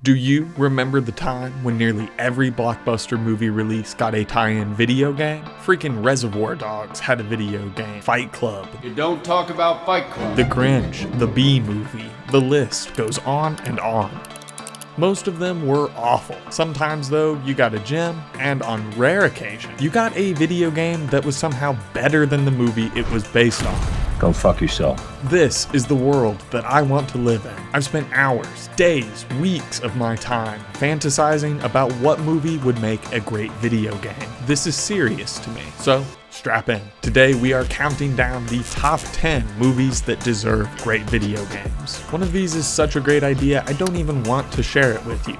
Do you remember the time when nearly every blockbuster movie release got a tie-in video game? Freaking Reservoir Dogs had a video game, Fight Club. You don't talk about Fight Club. The Grinch, the Bee Movie, the list goes on and on. Most of them were awful. Sometimes though, you got a gem, and on rare occasions, you got a video game that was somehow better than the movie it was based on. Go fuck yourself. This is the world that I want to live in. I've spent hours, days, weeks of my time fantasizing about what movie would make a great video game. This is serious to me, so strap in. Today we are counting down the top 10 movies that deserve great video games. One of these is such a great idea, I don't even want to share it with you.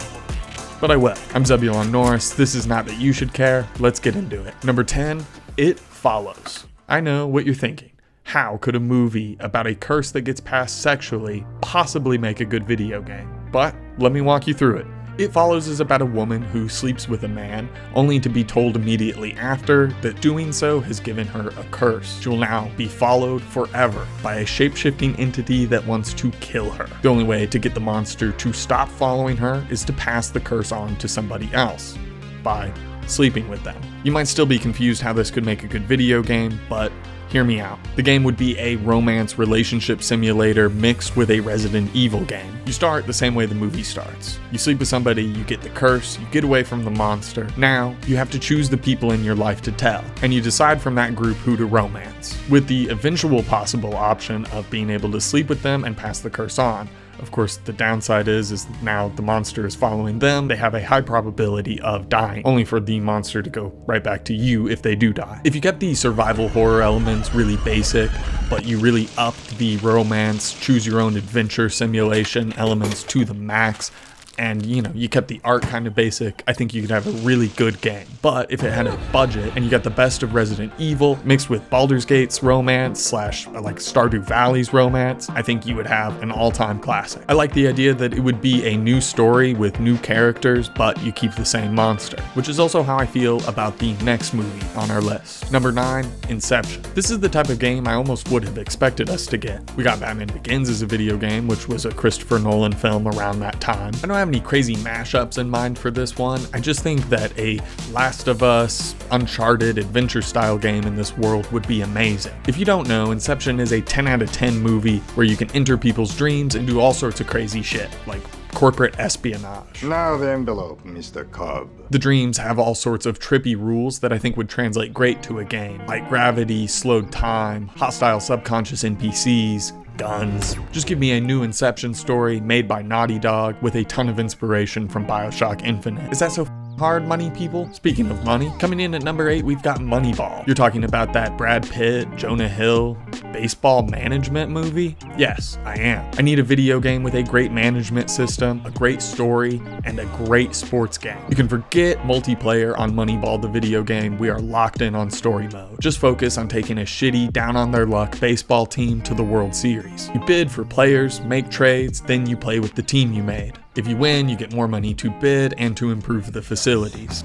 But I will. I'm Zebulon Norris, this is Not That You Should Care, let's get into it. Number 10, It Follows. I know what you're thinking. How could a movie about a curse that gets passed sexually possibly make a good video game? But let me walk you through it. It Follows is about a woman who sleeps with a man, only to be told immediately after that doing so has given her a curse. She will now be followed forever by a shape-shifting entity that wants to kill her. The only way to get the monster to stop following her is to pass the curse on to somebody else by sleeping with them. You might still be confused how this could make a good video game, but hear me out. The game would be a romance relationship simulator mixed with a Resident Evil game. You start the same way the movie starts. You sleep with somebody, you get the curse, you get away from the monster. Now, you have to choose the people in your life to tell, and you decide from that group who to romance, with the eventual possible option of being able to sleep with them and pass the curse on. Of course, the downside is now the monster is following them. They have a high probability of dying, only for the monster to go right back to you if they do die. If you kept the survival horror elements really basic, but you really upped the romance, choose your own adventure simulation elements to the max, and you kept the art kind of basic, I think you could have a really good game. But if it had a budget and you got the best of Resident Evil mixed with Baldur's Gate's romance / like Stardew Valley's romance, I think you would have an all-time classic. I like the idea that it would be a new story with new characters, but you keep the same monster, which is also how I feel about the next movie on our list. Number 9, Inception. This is the type of game I almost would have expected us to get. We got Batman Begins as a video game, which was a Christopher Nolan film around that time. I don't have any crazy mashups in mind for this one. I just think that a Last of Us, Uncharted adventure style game in this world would be amazing. If you don't know, Inception is a 10 out of 10 movie where you can enter people's dreams and do all sorts of crazy shit, like corporate espionage. Now the envelope, Mr. Cobb. The dreams have all sorts of trippy rules that I think would translate great to a game, like gravity, slowed time, hostile subconscious NPCs, guns. Just give me a new Inception story made by Naughty Dog with a ton of inspiration from BioShock Infinite. Is that so hard, money people? Speaking of money, coming in at number 8, we've got Moneyball. You're talking about that Brad Pitt, Jonah Hill, baseball management movie? Yes, I am. I need a video game with a great management system, a great story, and a great sports game. You can forget multiplayer on Moneyball the video game. We are locked in on story mode. Just focus on taking a shitty, down on their luck baseball team to the World Series. You bid for players, make trades, then you play with the team you made. If you win, you get more money to bid and to improve the facilities.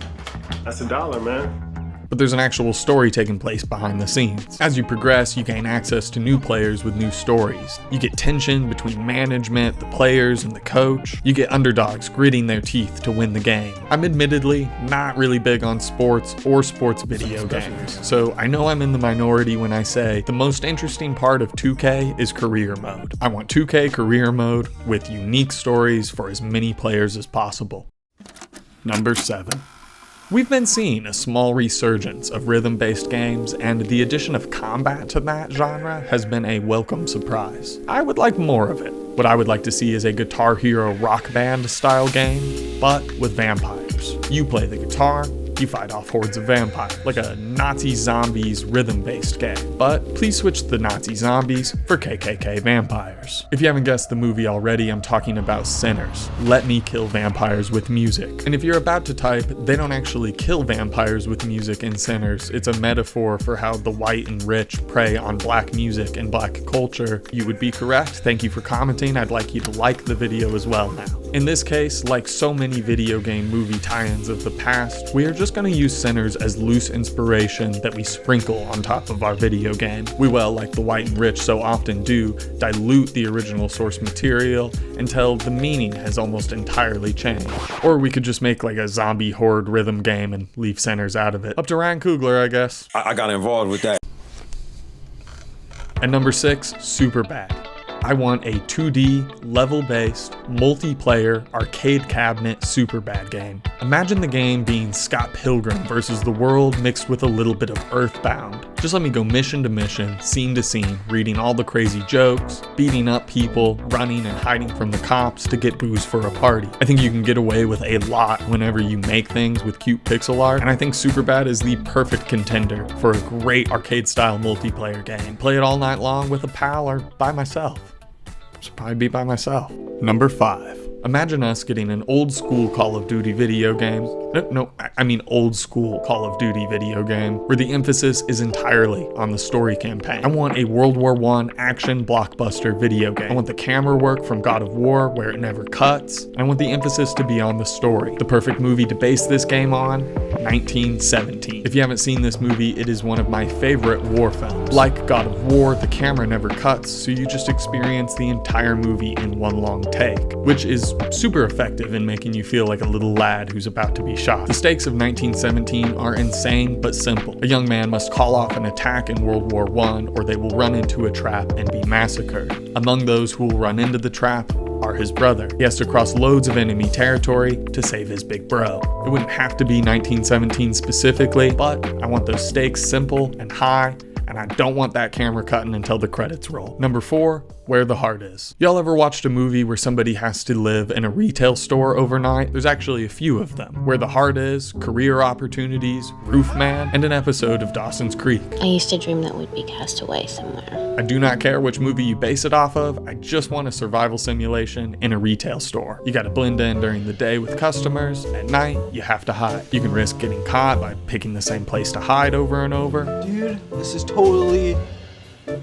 That's $1, man. But there's an actual story taking place behind the scenes. As you progress, you gain access to new players with new stories. You get tension between management, the players, and the coach. You get underdogs gritting their teeth to win the game. I'm admittedly not really big on sports or sports video games, so I know I'm in the minority when I say the most interesting part of 2K is career mode. I want 2K career mode with unique stories for as many players as possible. Number 7. We've been seeing a small resurgence of rhythm-based games, and the addition of combat to that genre has been a welcome surprise. I would like more of it. What I would like to see is a Guitar Hero Rock Band style game, but with vampires. You play the guitar, you fight off hordes of vampires, like a Nazi zombies rhythm-based game. But please switch the Nazi zombies for KKK vampires. If you haven't guessed the movie already, I'm talking about Sinners. Let me kill vampires with music. And if you're about to type, they don't actually kill vampires with music in Sinners, it's a metaphor for how the white and rich prey on black music and black culture, you would be correct. Thank you for commenting. I'd like you to like the video as well now. In this case, like so many video game movie tie-ins of the past, we are just going to use Sinners as loose inspiration that we sprinkle on top of our video game. We will, like the white and rich so often do, dilute the original source material until the meaning has almost entirely changed. Or we could just make like a zombie horde rhythm game and leave Sinners out of it. Up to Ryan Coogler, I guess. I got involved with that. At number 6, Superbad. I want a 2D, level-based, multiplayer, arcade cabinet Superbad game. Imagine the game being Scott Pilgrim versus the world mixed with a little bit of Earthbound. Just let me go mission to mission, scene to scene, reading all the crazy jokes, beating up people, running and hiding from the cops to get booze for a party. I think you can get away with a lot whenever you make things with cute pixel art, and I think Superbad is the perfect contender for a great arcade-style multiplayer game. Play it all night long with a pal or by myself. Should probably be by myself. Number 5. Imagine us getting an old school Call of Duty video game. I mean old school Call of Duty video game where the emphasis is entirely on the story campaign. I want a World War I action blockbuster video game. I want the camera work from God of War where it never cuts. I want the emphasis to be on the story. The perfect movie to base this game on, 1917. If you haven't seen this movie, it is one of my favorite war films. Like God of War, the camera never cuts, so you just experience the entire movie in one long take, which is super effective in making you feel like a little lad who's about to be shot. The stakes of 1917 are insane but simple. A young man must call off an attack in World War I or they will run into a trap and be massacred. Among those who will run into the trap are his brother. He has to cross loads of enemy territory to save his big bro. It wouldn't have to be 1917 specifically, but I want those stakes simple and high, and I don't want that camera cutting until the credits roll. Number 4, Where the Heart Is. Y'all ever watched a movie where somebody has to live in a retail store overnight? There's actually a few of them. Where the Heart Is, Career Opportunities, Roof Man, and an episode of Dawson's Creek. I used to dream that we'd be cast away somewhere. I do not care which movie you base it off of, I just want a survival simulation in a retail store. You gotta blend in during the day with customers, at night, you have to hide. You can risk getting caught by picking the same place to hide over and over. Dude, this is totally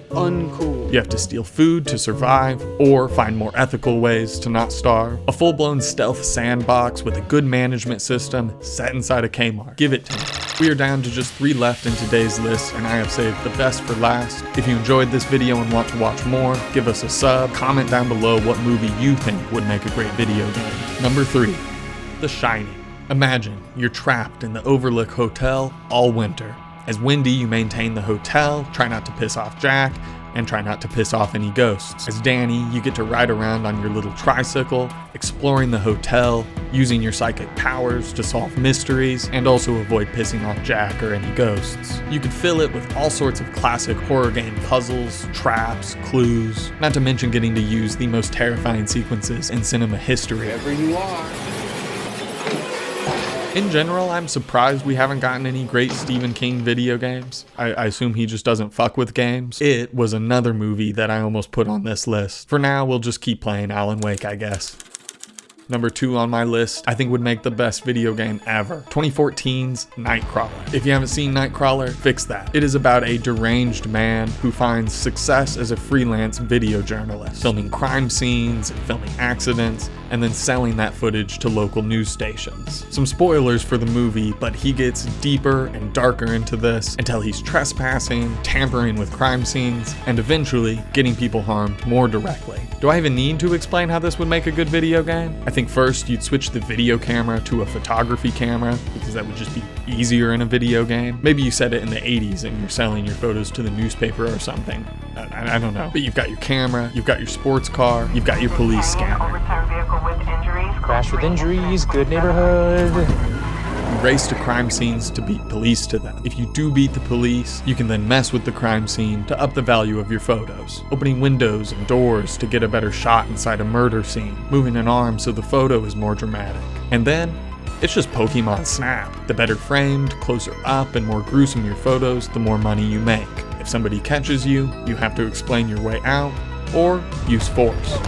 uncool. You have to steal food to survive, or find more ethical ways to not starve. A full-blown stealth sandbox with a good management system set inside a Kmart. Give it to me. We are down to just 3 left in today's list, and I have saved the best for last. If you enjoyed this video and want to watch more, give us a sub, comment down below what movie you think would make a great video game. Number 3, The Shining. Imagine you're trapped in the Overlook Hotel all winter. As Wendy, you maintain the hotel, try not to piss off Jack, and try not to piss off any ghosts. As Danny, you get to ride around on your little tricycle, exploring the hotel, using your psychic powers to solve mysteries, and also avoid pissing off Jack or any ghosts. You could fill it with all sorts of classic horror game puzzles, traps, clues, not to mention getting to use the most terrifying sequences in cinema history. Wherever you are. In general, I'm surprised we haven't gotten any great Stephen King video games. I assume he just doesn't fuck with games. It was another movie that I almost put on this list. For now, we'll just keep playing Alan Wake, I guess. Number 2 on my list, I think would make the best video game ever. 2014's Nightcrawler. If you haven't seen Nightcrawler, fix that. It is about a deranged man who finds success as a freelance video journalist, filming crime scenes and filming accidents, and then selling that footage to local news stations. Some spoilers for the movie, but he gets deeper and darker into this until he's trespassing, tampering with crime scenes, and eventually getting people harmed more directly. Do I even need to explain how this would make a good video game? I think first you'd switch the video camera to a photography camera because that would just be easier in a video game. Maybe you set it in the 80s and you're selling your photos to the newspaper or something. I don't know. But you've got your camera, you've got your sports car, you've got your police scanner. Crash with injuries, good neighborhood. You race to crime scenes to beat police to them. If you do beat the police, you can then mess with the crime scene to up the value of your photos. Opening windows and doors to get a better shot inside a murder scene. Moving an arm so the photo is more dramatic. And then, it's just Pokemon Snap. The better framed, closer up, and more gruesome your photos, the more money you make. If somebody catches you, you have to explain your way out, or use force.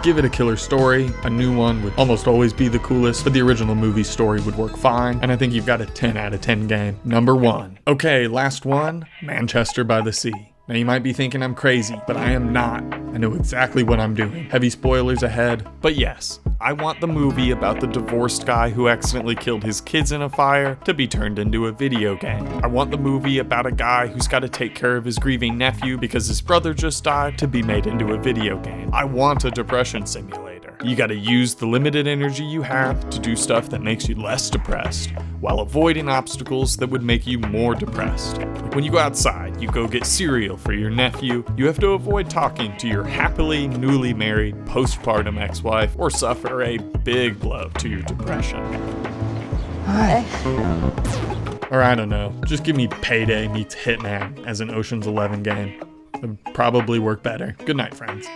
Give it a killer story. A new one would almost always be the coolest, but the original movie story would work fine, and I think you've got a 10 out of 10 game. Number 1. Okay, last one, Manchester by the Sea. Now you might be thinking I'm crazy, but I am not. I know exactly what I'm doing. Heavy spoilers ahead. But yes, I want the movie about the divorced guy who accidentally killed his kids in a fire to be turned into a video game. I want the movie about a guy who's got to take care of his grieving nephew because his brother just died to be made into a video game. I want a depression simulator. You gotta use the limited energy you have to do stuff that makes you less depressed, while avoiding obstacles that would make you more depressed. Like when you go outside, you go get cereal for your nephew, you have to avoid talking to your happily newly married postpartum ex-wife, or suffer a big blow to your depression. Or I don't know, just give me Payday meets Hitman as an Ocean's 11 game. It would probably work better. Good night, friends.